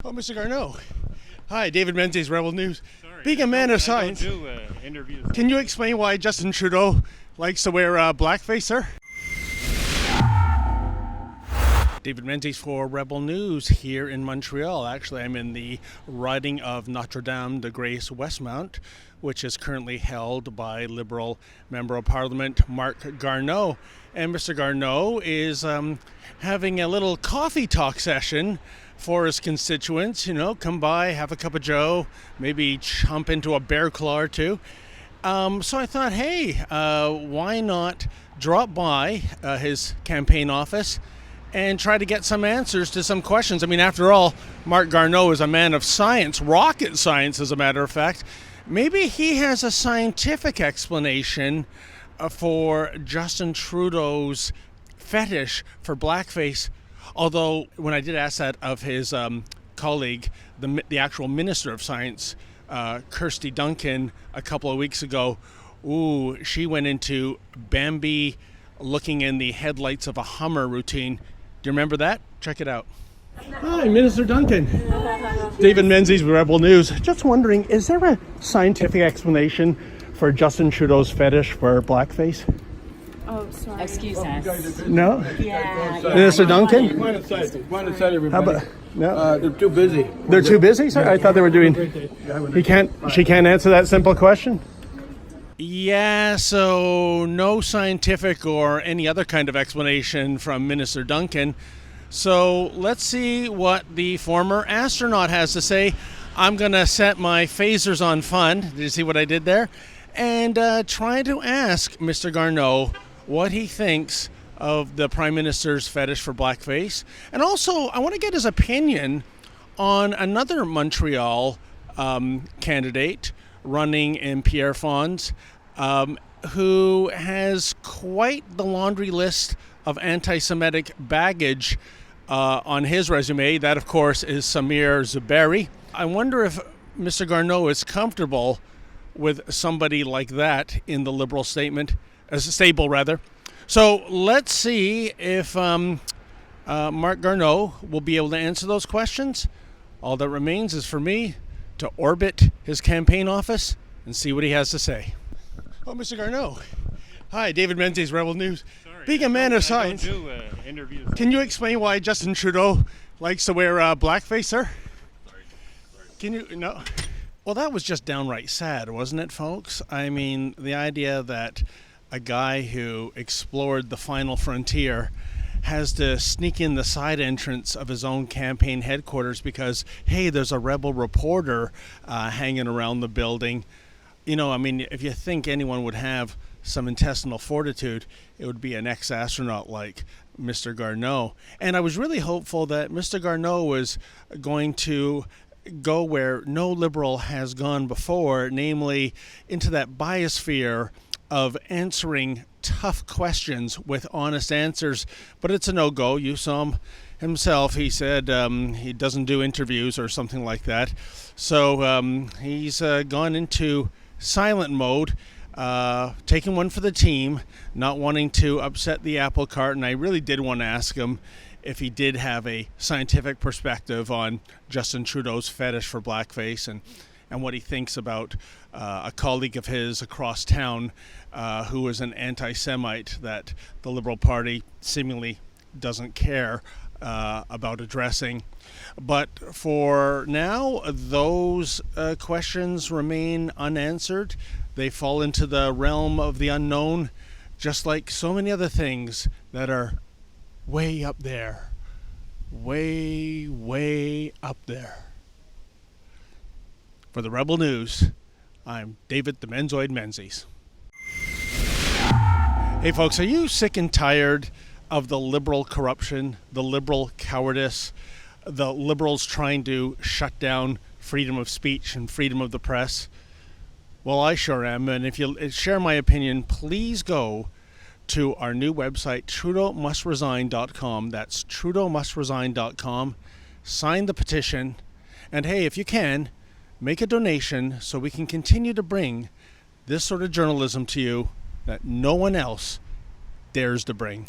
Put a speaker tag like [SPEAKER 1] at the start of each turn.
[SPEAKER 1] Oh, Mr. Garneau. Hi, David Menzies, Rebel News.
[SPEAKER 2] Sorry,
[SPEAKER 1] Being a man of science,
[SPEAKER 2] I don't do interviews.
[SPEAKER 1] can you explain why Justin Trudeau likes to wear blackface, sir? David Menzies for Rebel News here in Montreal. Actually, I'm in the riding of Notre-Dame-de-Grâce Westmount, which is currently held by Liberal Member of Parliament Marc Garneau. And Mr. Garneau is having a little coffee talk session for his constituents. You know, come by, have a cup of joe, maybe chomp into a bear claw or two. So I thought, hey, why not drop by his campaign office and try to get some answers to some questions. I mean, after all, Marc Garneau is a man of science, rocket science, as a matter of fact. Maybe he has a scientific explanation for Justin Trudeau's fetish for blackface. Although, when I did ask that of his colleague, the actual Minister of Science, Kirsty Duncan, a couple of weeks ago, she went into Bambi looking in the headlights of a Hummer routine. Do you remember that? Check it out. Hi, Minister Duncan. David Menzies with Rebel News. Just wondering, is there a scientific explanation for Justin Trudeau's fetish for blackface?
[SPEAKER 3] Oh, sorry.
[SPEAKER 4] Excuse us.
[SPEAKER 1] No?
[SPEAKER 4] Yeah.
[SPEAKER 1] Minister Duncan?
[SPEAKER 5] One aside, everybody.
[SPEAKER 1] How about, no?
[SPEAKER 5] They're too busy.
[SPEAKER 1] They're too busy, sir? I thought they were doing... She can't answer that simple question? Yeah, so no scientific or any other kind of explanation from Minister Duncan. So let's see what the former astronaut has to say. I'm going to set my phasers on fun. Did you see what I did there? And try to ask Mr. Garneau what he thinks of the Prime Minister's fetish for blackface. And also, I want to get his opinion on another Montreal candidate running in Pierre Fons, who has quite the laundry list of anti-Semitic baggage on his resume. That, of course, is Samir Zuberi. I wonder if Mr. Garneau is comfortable with somebody like that in the Liberal stable. So let's see if Marc Garneau will be able to answer those questions. All that remains is for me to orbit his campaign office and see what he has to say. Oh, Mr. Garneau. Hi, David Menzies, Rebel News.
[SPEAKER 2] Sorry,
[SPEAKER 1] Being a man of science,
[SPEAKER 2] I don't do interviews.
[SPEAKER 1] can you explain why Justin Trudeau likes to wear blackface, sir?
[SPEAKER 2] Sorry.
[SPEAKER 1] Can you? No. Well, that was just downright sad, wasn't it, folks? I mean, the idea that a guy who explored the final frontier has to sneak in the side entrance of his own campaign headquarters because, hey, there's a rebel reporter hanging around the building. You know, I mean, if you think anyone would have some intestinal fortitude, it would be an ex-astronaut like Mr. Garneau. And I was really hopeful that Mr. Garneau was going to go where no Liberal has gone before, namely into that biosphere of answering tough questions with honest answers. But it's a no-go. You saw him himself. He said he doesn't do interviews or something like that. So he's gone into silent mode, taking one for the team, not wanting to upset the apple cart. And I really did want to ask him if he did have a scientific perspective on Justin Trudeau's fetish for blackface and what he thinks about a colleague of his across town who is an anti-Semite that the Liberal Party seemingly doesn't care about addressing. But for now, those questions remain unanswered. They fall into the realm of the unknown, just like so many other things that are way up there. Way, way up there. For the Rebel News, I'm David the Menzoid Menzies. Hey folks, are you sick and tired of the Liberal corruption, the Liberal cowardice, the Liberals trying to shut down freedom of speech and freedom of the press? Well, I sure am, and if you share my opinion, please go to our new website, TrudeauMustResign.com. That's TrudeauMustResign.com. Sign the petition, and hey, if you can, make a donation so we can continue to bring this sort of journalism to you that no one else dares to bring.